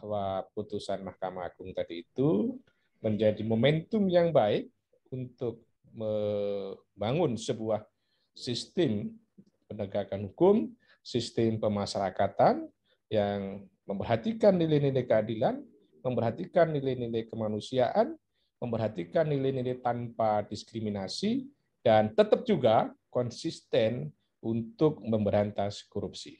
bahwa putusan Mahkamah Agung tadi itu menjadi momentum yang baik untuk membangun sebuah sistem penegakan hukum, sistem pemasyarakatan yang memperhatikan nilai-nilai keadilan, memperhatikan nilai-nilai kemanusiaan, memperhatikan nilai-nilai tanpa diskriminasi, dan tetap juga konsisten untuk memberantas korupsi.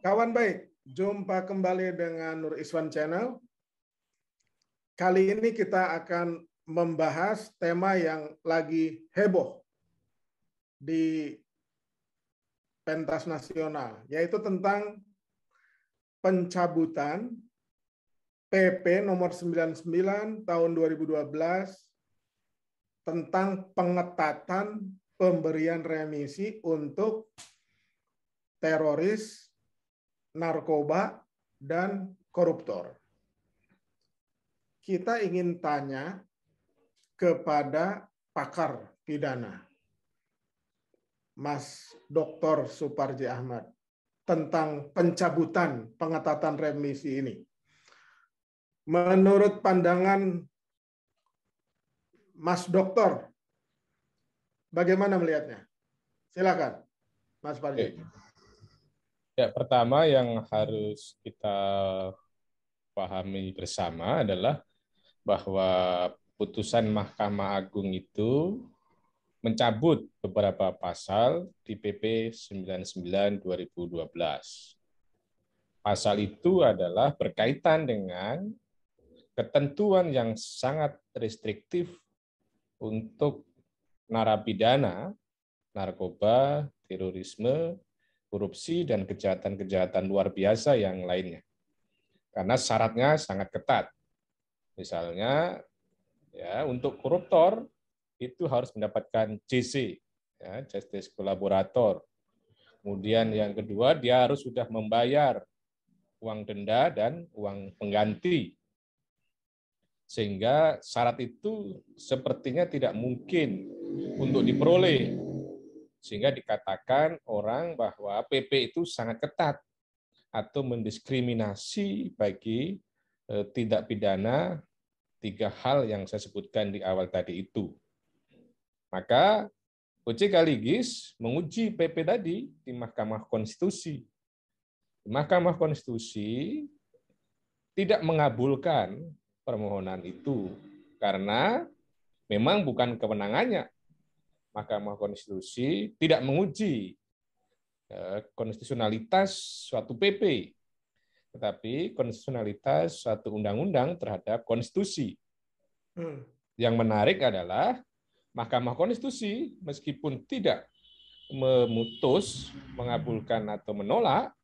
Kawan baik, jumpa kembali dengan Nur Iswan Channel. Kali ini kita akan membahas tema yang lagi heboh di pentas nasional, yaitu tentang pencabutan PP nomor 99 tahun 2012 tentang pengetatan pemberian remisi untuk teroris, narkoba, dan koruptor. Kita ingin tanya kepada pakar pidana, Mas Dr. Suparji Ahmad, tentang pencabutan pengetatan remisi ini. Menurut pandangan Mas Dokter, bagaimana melihatnya? Silakan, Mas Parji. Ya, pertama yang harus kita pahami bersama adalah bahwa putusan Mahkamah Agung itu mencabut beberapa pasal di PP 99/2012. Pasal itu adalah berkaitan dengan ketentuan yang sangat restriktif untuk narapidana, narkoba, terorisme, korupsi, dan kejahatan-kejahatan luar biasa yang lainnya. Karena syaratnya sangat ketat. Misalnya, ya, untuk koruptor itu harus mendapatkan JC, ya, Justice Collaborator. Kemudian yang kedua, dia harus sudah membayar uang denda dan uang pengganti. Sehingga syarat itu sepertinya tidak mungkin untuk diperoleh. Sehingga dikatakan orang bahwa PP itu sangat ketat atau mendiskriminasi bagi tindak pidana tiga hal yang saya sebutkan di awal tadi itu. Maka OJK Ligis menguji PP tadi di Mahkamah Konstitusi. Mahkamah Konstitusi tidak mengabulkan permohonan itu karena memang bukan kewenangannya. Mahkamah Konstitusi tidak menguji konstitusionalitas suatu PP, tetapi konstitusionalitas suatu undang-undang terhadap konstitusi. Yang menarik adalah Mahkamah Konstitusi meskipun tidak memutus, mengabulkan atau menolak,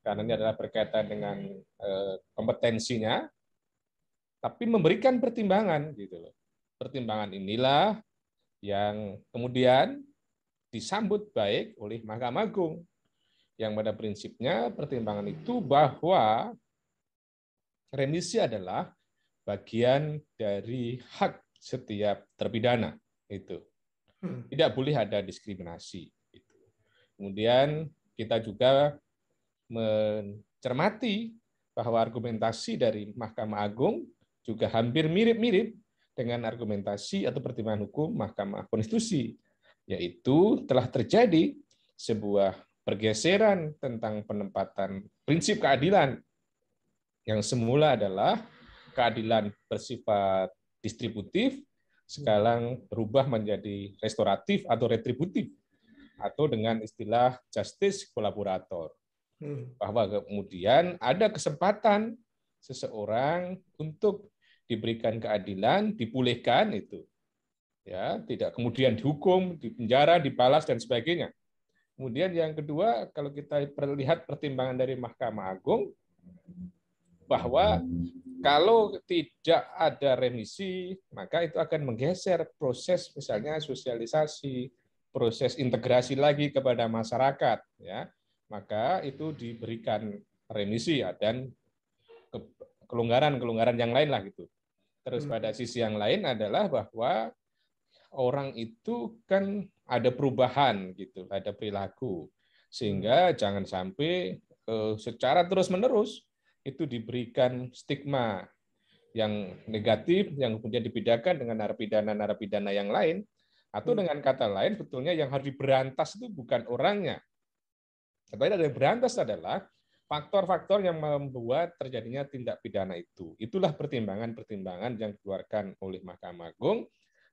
karena ini adalah berkaitan dengan kompetensinya, tapi memberikan pertimbangan gitu loh. Pertimbangan inilah yang kemudian disambut baik oleh Mahkamah Agung, yang pada prinsipnya pertimbangan itu bahwa remisi adalah bagian dari hak setiap terpidana. Itu tidak boleh ada diskriminasi. Kemudian kita juga mencermati bahwa argumentasi dari Mahkamah Agung juga hampir mirip-mirip dengan argumentasi atau pertimbangan hukum Mahkamah Konstitusi, yaitu telah terjadi sebuah pergeseran tentang penempatan prinsip keadilan yang semula adalah keadilan bersifat distributif, sekarang berubah menjadi restoratif atau retributif, atau dengan istilah justice collaborator. Bahwa kemudian ada kesempatan seseorang untuk diberikan keadilan, dipulihkan itu. Ya, tidak kemudian dihukum, dipenjara, dibalas dan sebagainya. Kemudian yang kedua, kalau kita lihat pertimbangan dari Mahkamah Agung, bahwa kalau tidak ada remisi, maka itu akan menggeser proses misalnya sosialisasi, proses integrasi lagi kepada masyarakat, ya, maka itu diberikan remisi ya, dan kelonggaran yang lain lah gitu. Terus pada sisi yang lain adalah bahwa orang itu kan ada perubahan gitu, ada perilaku, sehingga jangan sampai secara terus-menerus itu diberikan stigma yang negatif yang kemudian dibedakan dengan narapidana yang lain, atau dengan kata lain sebetulnya yang harus diberantas itu bukan orangnya, tetapi yang diberantas adalah faktor-faktor yang membuat terjadinya tindak pidana itu. Itulah pertimbangan-pertimbangan yang dikeluarkan oleh Mahkamah Agung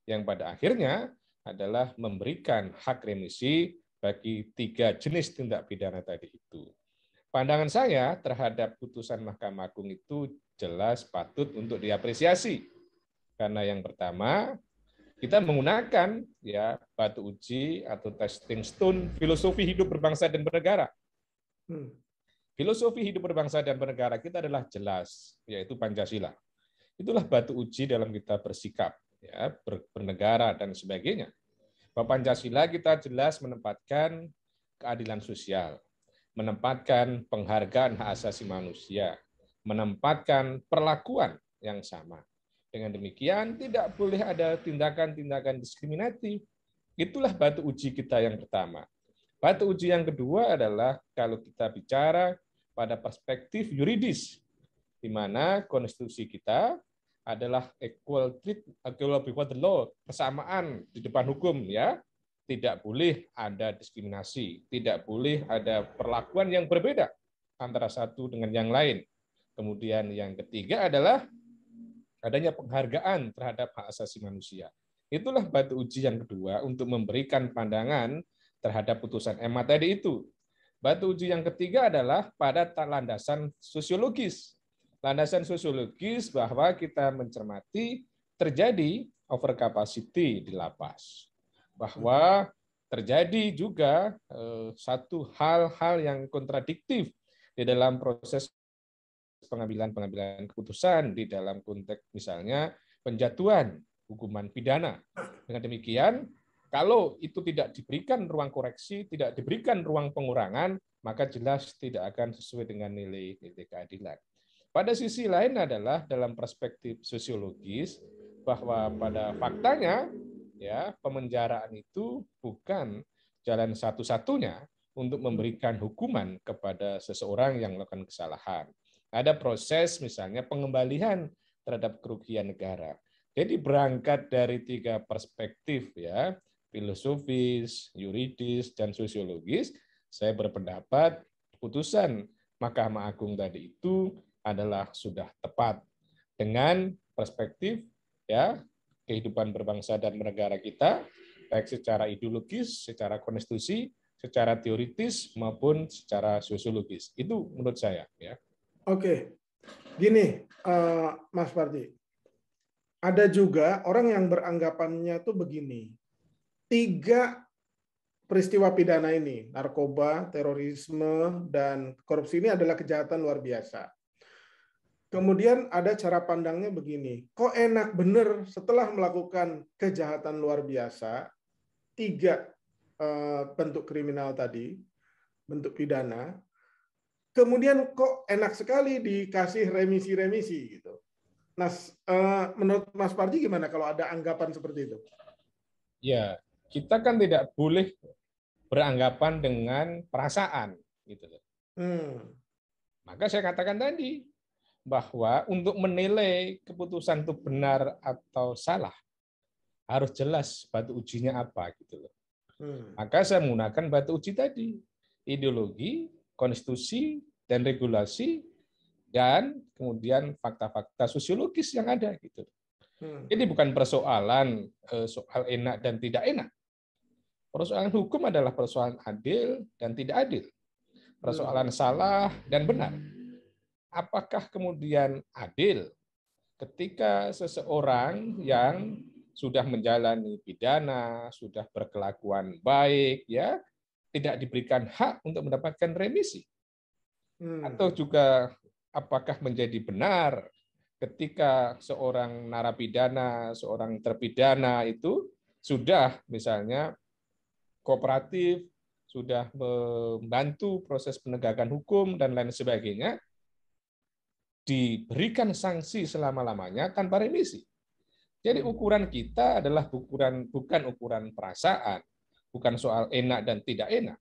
yang pada akhirnya adalah memberikan hak remisi bagi 3 jenis tindak pidana tadi itu. Pandangan saya terhadap putusan Mahkamah Agung itu jelas patut untuk diapresiasi. Karena yang pertama, kita menggunakan ya batu uji atau testing stone filosofi hidup berbangsa dan bernegara. Filosofi hidup berbangsa dan bernegara kita adalah jelas, yaitu Pancasila. Itulah batu uji dalam kita bersikap, ya, bernegara dan sebagainya. Bahwa Pancasila kita jelas menempatkan keadilan sosial, menempatkan penghargaan hak asasi manusia, menempatkan perlakuan yang sama. Dengan demikian, tidak boleh ada tindakan-tindakan diskriminatif. Itulah batu uji kita yang pertama. Batu uji yang kedua adalah kalau kita bicara pada perspektif yuridis, di mana konstitusi kita adalah equal before the law, persamaan di depan hukum, ya. Tidak boleh ada diskriminasi, tidak boleh ada perlakuan yang berbeda antara satu dengan yang lain. Kemudian yang ketiga adalah adanya penghargaan terhadap hak asasi manusia. Itulah batu uji yang kedua untuk memberikan pandangan terhadap putusan MA tadi itu. Batu uji yang ketiga adalah pada landasan sosiologis. Landasan sosiologis bahwa kita mencermati terjadi overcapacity di lapas. Bahwa terjadi juga satu hal-hal yang kontradiktif di dalam proses pengambilan keputusan di dalam konteks misalnya penjatuhan hukuman pidana. Dengan demikian, kalau itu tidak diberikan ruang koreksi, tidak diberikan ruang pengurangan, maka jelas tidak akan sesuai dengan nilai-nilai keadilan. Pada sisi lain adalah dalam perspektif sosiologis bahwa pada faktanya ya pemenjaraan itu bukan jalan satu-satunya untuk memberikan hukuman kepada seseorang yang melakukan kesalahan. Ada proses misalnya pengembalian terhadap kerugian negara. Jadi berangkat dari 3 perspektif ya, filosofis, yuridis, dan sosiologis, saya berpendapat putusan Mahkamah Agung tadi itu adalah sudah tepat dengan perspektif ya kehidupan berbangsa dan bernegara kita, baik secara ideologis, secara konstitusi, secara teoritis maupun secara sosiologis. Itu menurut saya ya. Oke, gini Mas Pardi, ada juga orang yang beranggapannya tuh begini, 3 peristiwa pidana ini, narkoba, terorisme, dan korupsi ini adalah kejahatan luar biasa. Kemudian ada cara pandangnya begini, kok enak bener setelah melakukan kejahatan luar biasa, 3 bentuk kriminal tadi, bentuk pidana, kemudian kok enak sekali dikasih remisi-remisi gitu. Nah, menurut Mas Parji gimana kalau ada anggapan seperti itu? Ya, kita kan tidak boleh beranggapan dengan perasaan gitu. Maka saya katakan tadi bahwa untuk menilai keputusan itu benar atau salah harus jelas batu ujinya apa gitu loh. Maka saya menggunakan batu uji tadi, ideologi, konstitusi, dan regulasi, dan kemudian fakta-fakta sosiologis yang ada gitu. Jadi bukan persoalan soal enak dan tidak enak. Persoalan hukum adalah persoalan adil dan tidak adil. Persoalan salah dan benar. Apakah kemudian adil ketika seseorang yang sudah menjalani pidana, sudah berkelakuan baik, ya tidak diberikan hak untuk mendapatkan remisi? Atau juga apakah menjadi benar ketika seorang narapidana, seorang terpidana itu sudah misalnya kooperatif, sudah membantu proses penegakan hukum dan lain sebagainya, diberikan sanksi selama-lamanya tanpa remisi. Jadi ukuran kita adalah bukan ukuran perasaan, bukan soal enak dan tidak enak,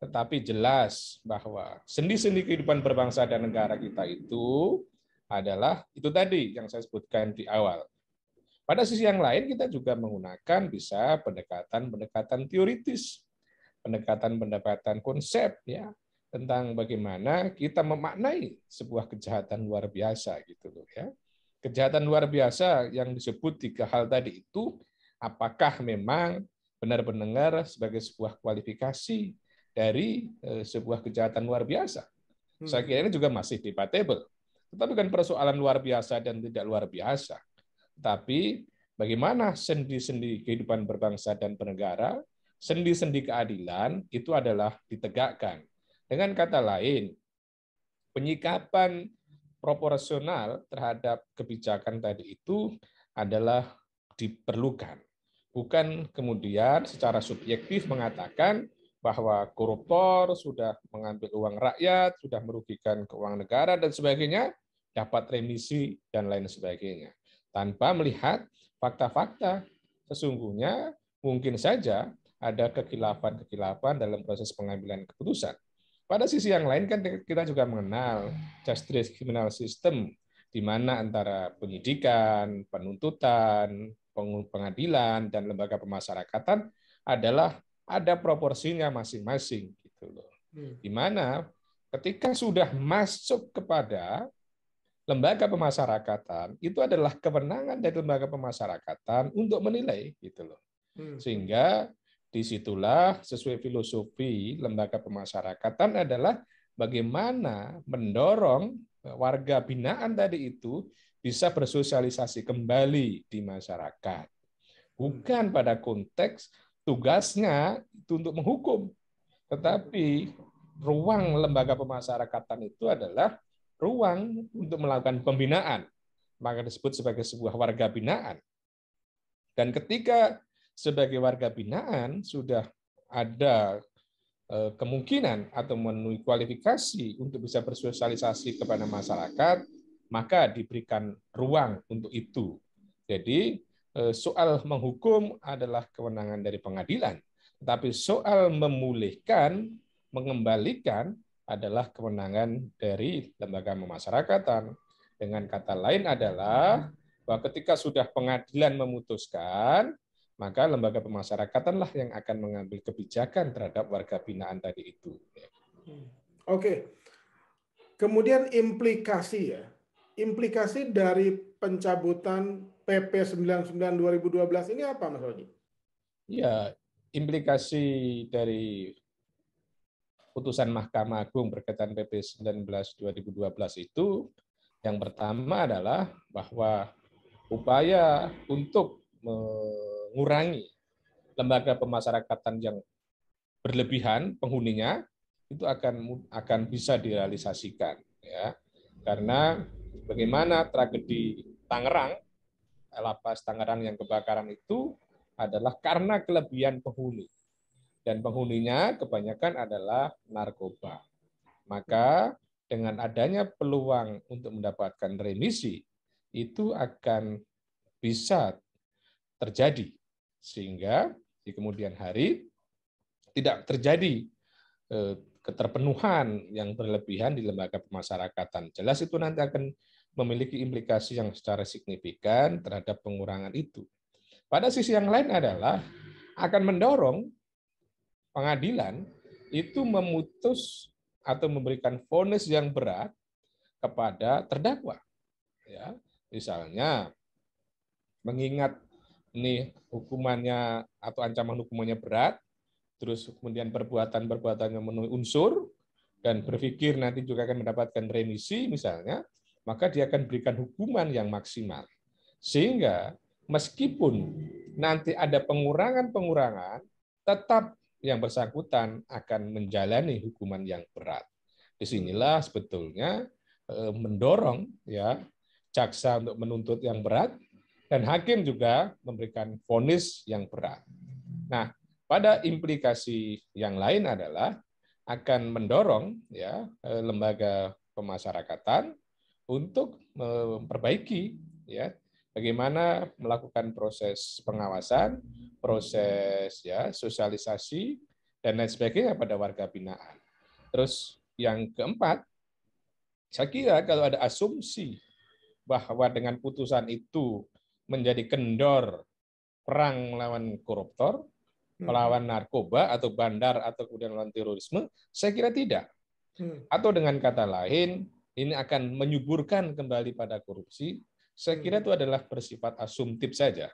tetapi jelas bahwa sendi-sendi kehidupan berbangsa dan negara kita itu adalah itu tadi yang saya sebutkan di awal. Pada sisi yang lain kita juga menggunakan bisa pendekatan-pendekatan teoritis, pendekatan-pendekatan konsep ya tentang bagaimana kita memaknai sebuah kejahatan luar biasa gitu loh ya. Kejahatan luar biasa yang disebut 3 hal tadi itu apakah memang benar-benar sebagai sebuah kualifikasi dari sebuah kejahatan luar biasa? Saya kira ini juga masih debatable. Tetapi kan persoalan luar biasa dan tidak luar biasa. Tapi bagaimana sendi-sendi kehidupan berbangsa dan bernegara, sendi-sendi keadilan itu adalah ditegakkan. Dengan kata lain, penyikapan proporsional terhadap kebijakan tadi itu adalah diperlukan. Bukan kemudian secara subjektif mengatakan bahwa koruptor sudah mengambil uang rakyat, sudah merugikan keuangan negara dan sebagainya, dapat remisi dan lain sebagainya. Tanpa melihat fakta-fakta, sesungguhnya mungkin saja ada kekhilafan-kekhilafan dalam proses pengambilan keputusan. Pada sisi yang lain kan kita juga mengenal justice criminal system, di mana antara penyidikan, penuntutan, pengadilan, dan lembaga pemasyarakatan adalah ada proporsinya masing-masing gitu loh. Di mana ketika sudah masuk kepada lembaga pemasyarakatan, itu adalah kewenangan dari lembaga pemasyarakatan untuk menilai gitu loh. Sehingga disitulah sesuai filosofi lembaga pemasyarakatan adalah bagaimana mendorong warga binaan tadi itu bisa bersosialisasi kembali di masyarakat. Bukan pada konteks tugasnya itu untuk menghukum, tetapi ruang lembaga pemasyarakatan itu adalah ruang untuk melakukan pembinaan, maka disebut sebagai sebuah warga binaan. Dan ketika sebagai warga binaan sudah ada kemungkinan atau memenuhi kualifikasi untuk bisa bersosialisasi kepada masyarakat, maka diberikan ruang untuk itu. Jadi soal menghukum adalah kewenangan dari pengadilan, tetapi soal memulihkan, mengembalikan adalah kewenangan dari lembaga pemasyarakatan. Dengan kata lain adalah bahwa ketika sudah pengadilan memutuskan, maka lembaga pemasarakatanlah yang akan mengambil kebijakan terhadap warga binaan tadi itu. Oke. Kemudian implikasi ya. Implikasi dari pencabutan PP 99 2012 ini apa, Mas Roji? Ya, implikasi dari putusan Mahkamah Agung berkaitan PP 19 2012 itu yang pertama adalah bahwa upaya untuk mengurangi lembaga pemasyarakatan yang berlebihan penghuninya itu akan bisa direalisasikan ya. Karena bagaimana tragedi Tangerang, lapas Tangerang yang kebakaran itu adalah karena kelebihan penghuni. Dan penghuninya kebanyakan adalah narkoba. Maka dengan adanya peluang untuk mendapatkan remisi, itu akan bisa terjadi. Sehingga di kemudian hari tidak terjadi keterpenuhan yang berlebihan di lembaga pemasyarakatan. Jelas itu nanti akan memiliki implikasi yang secara signifikan terhadap pengurangan itu. Pada sisi yang lain adalah akan mendorong pengadilan itu memutus atau memberikan vonis yang berat kepada terdakwa. Ya, misalnya mengingat ini hukumannya atau ancaman hukumannya berat, terus kemudian perbuatan-perbuatannya memenuhi unsur dan berpikir nanti juga akan mendapatkan remisi misalnya, maka dia akan berikan hukuman yang maksimal. Sehingga meskipun nanti ada pengurangan-pengurangan, tetap yang bersangkutan akan menjalani hukuman yang berat. Disinilah sebetulnya mendorong ya jaksa untuk menuntut yang berat dan hakim juga memberikan vonis yang berat. Nah, pada implikasi yang lain adalah akan mendorong ya lembaga pemasyarakatan untuk memperbaiki ya bagaimana melakukan proses pengawasan, proses ya sosialisasi dan lain sebagainya pada warga binaan. Terus yang keempat, saya kira kalau ada asumsi bahwa dengan putusan itu menjadi kendor perang melawan koruptor, melawan narkoba atau bandar atau kemudian melawan terorisme, saya kira tidak. Atau dengan kata lain, ini akan menyuburkan kembali pada korupsi. Saya kira itu adalah bersifat asumtif saja.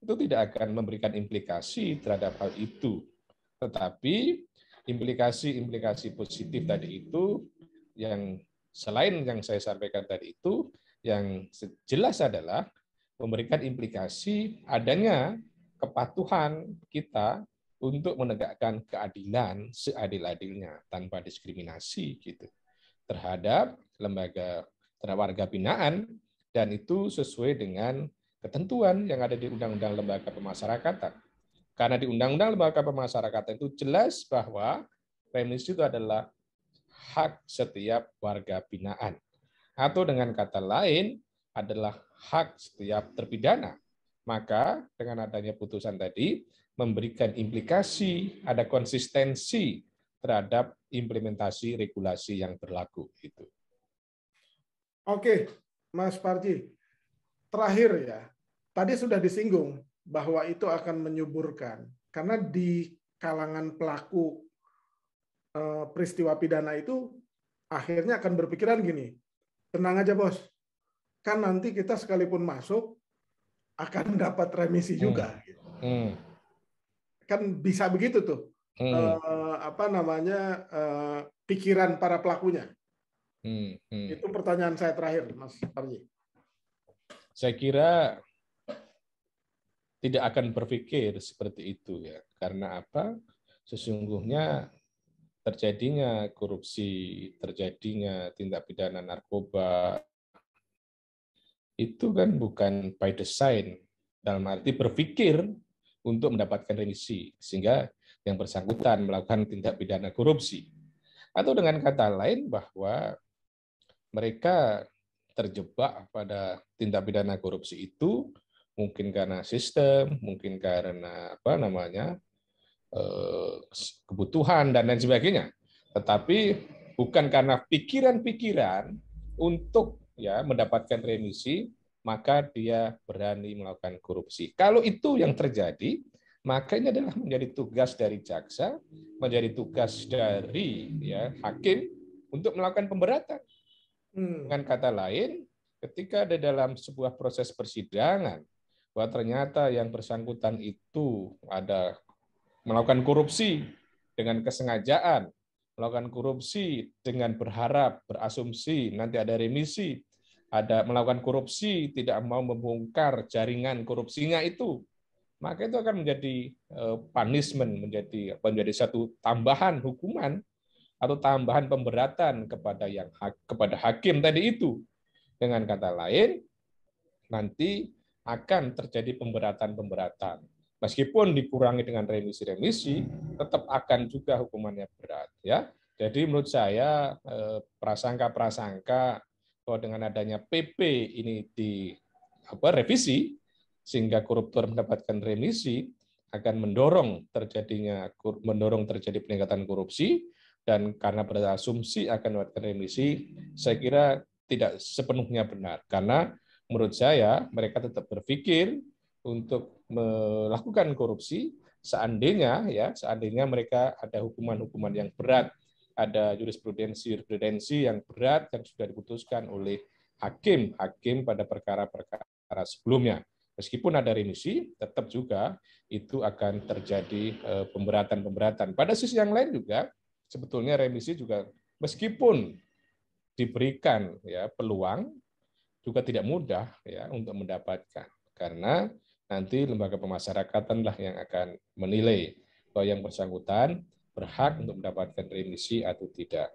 Itu tidak akan memberikan implikasi terhadap hal itu. Tetapi implikasi-implikasi positif tadi itu yang selain yang saya sampaikan tadi itu, yang jelas adalah memberikan implikasi adanya kepatuhan kita untuk menegakkan keadilan seadil-adilnya tanpa diskriminasi gitu terhadap lembaga terhadap warga binaan, dan itu sesuai dengan ketentuan yang ada di Undang-Undang Lembaga Pemasyarakatan. Karena di Undang-Undang Lembaga Pemasyarakatan itu jelas bahwa remisi itu adalah hak setiap warga binaan. Atau dengan kata lain adalah hak setiap terpidana. Maka dengan adanya putusan tadi memberikan implikasi, ada konsistensi terhadap implementasi regulasi yang berlaku. Gitu. Oke, Mas Parji. Terakhir ya, tadi sudah disinggung bahwa itu akan menyuburkan. Karena di kalangan pelaku peristiwa pidana itu akhirnya akan berpikiran gini, tenang aja bos, kan nanti kita sekalipun masuk akan dapat remisi juga. Kan bisa begitu tuh, pikiran para pelakunya. Itu pertanyaan saya terakhir, Mas Parji. Saya kira tidak akan berpikir seperti itu ya, karena apa? Sesungguhnya terjadinya korupsi, terjadinya tindak pidana narkoba itu kan bukan by design, dalam arti berpikir untuk mendapatkan remisi, sehingga yang bersangkutan melakukan tindak pidana korupsi. Atau dengan kata lain bahwa mereka terjebak pada tindak pidana korupsi itu mungkin karena sistem, mungkin karena kebutuhan dan lain sebagainya. Tetapi bukan karena pikiran-pikiran untuk ya mendapatkan remisi, maka dia berani melakukan korupsi. Kalau itu yang terjadi, maka ini adalah menjadi tugas dari jaksa, menjadi tugas dari ya hakim untuk melakukan pemberatan. Dengan kata lain, ketika ada dalam sebuah proses persidangan bahwa ternyata yang bersangkutan itu ada melakukan korupsi dengan kesengajaan, melakukan korupsi dengan berharap, berasumsi nanti ada remisi, ada melakukan korupsi tidak mau membongkar jaringan korupsinya itu, maka itu akan menjadi punishment, menjadi satu tambahan hukuman atau tambahan pemberatan kepada hakim tadi itu. Dengan kata lain, nanti akan terjadi pemberatan-pemberatan. Meskipun dikurangi dengan remisi-remisi, tetap akan juga hukumannya berat. Ya, jadi menurut saya prasangka-prasangka bahwa dengan adanya PP ini revisi sehingga koruptor mendapatkan remisi akan mendorong terjadi peningkatan korupsi, dan karena berasumsi akan mendapatkan remisi, saya kira tidak sepenuhnya benar, karena menurut saya mereka tetap berpikir untuk melakukan korupsi seandainya mereka ada hukuman-hukuman yang berat, ada jurisprudensi yang berat yang sudah diputuskan oleh hakim pada perkara-perkara sebelumnya. Meskipun ada remisi, tetap juga itu akan terjadi pemberatan-pemberatan. Pada sisi yang lain juga sebetulnya remisi juga meskipun diberikan ya peluang, juga tidak mudah ya untuk mendapatkan, karena nanti lembaga pemasyarakatan lah yang akan menilai bahwa yang bersangkutan berhak untuk mendapatkan remisi atau tidak.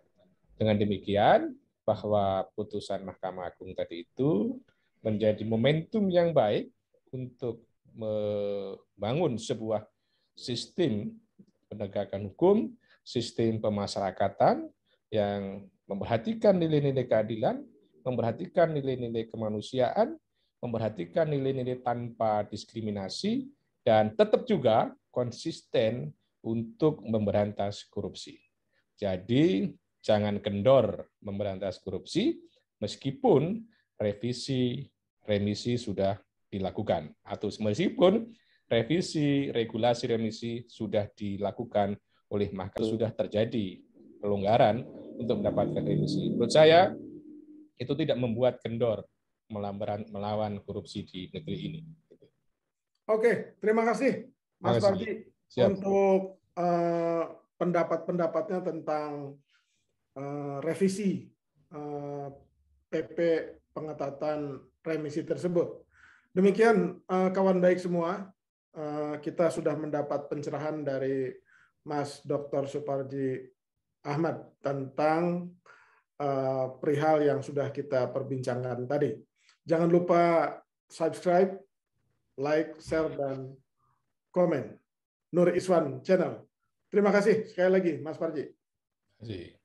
Dengan demikian, bahwa putusan Mahkamah Agung tadi itu menjadi momentum yang baik untuk membangun sebuah sistem penegakan hukum, sistem pemasyarakatan yang memperhatikan nilai-nilai keadilan, memperhatikan nilai-nilai kemanusiaan, memperhatikan nilai-nilai tanpa diskriminasi, dan tetap juga konsisten untuk memberantas korupsi. Jadi, jangan kendor memberantas korupsi, meskipun remisi sudah dilakukan, atau meskipun regulasi remisi sudah dilakukan oleh mahkamah, sudah terjadi pelonggaran untuk mendapatkan remisi. Menurut saya, itu tidak membuat kendor melawan korupsi di negeri ini. Oke, terima kasih Mas Parji untuk pendapat-pendapatnya tentang revisi PP pengetatan remisi tersebut. Demikian kawan baik semua, kita sudah mendapat pencerahan dari Mas Dr. Suparji Ahmad tentang perihal yang sudah kita perbincangkan tadi. Jangan lupa subscribe, like, share, dan komen Nur Iswan Channel. Terima kasih sekali lagi Mas Parji. Terima kasih.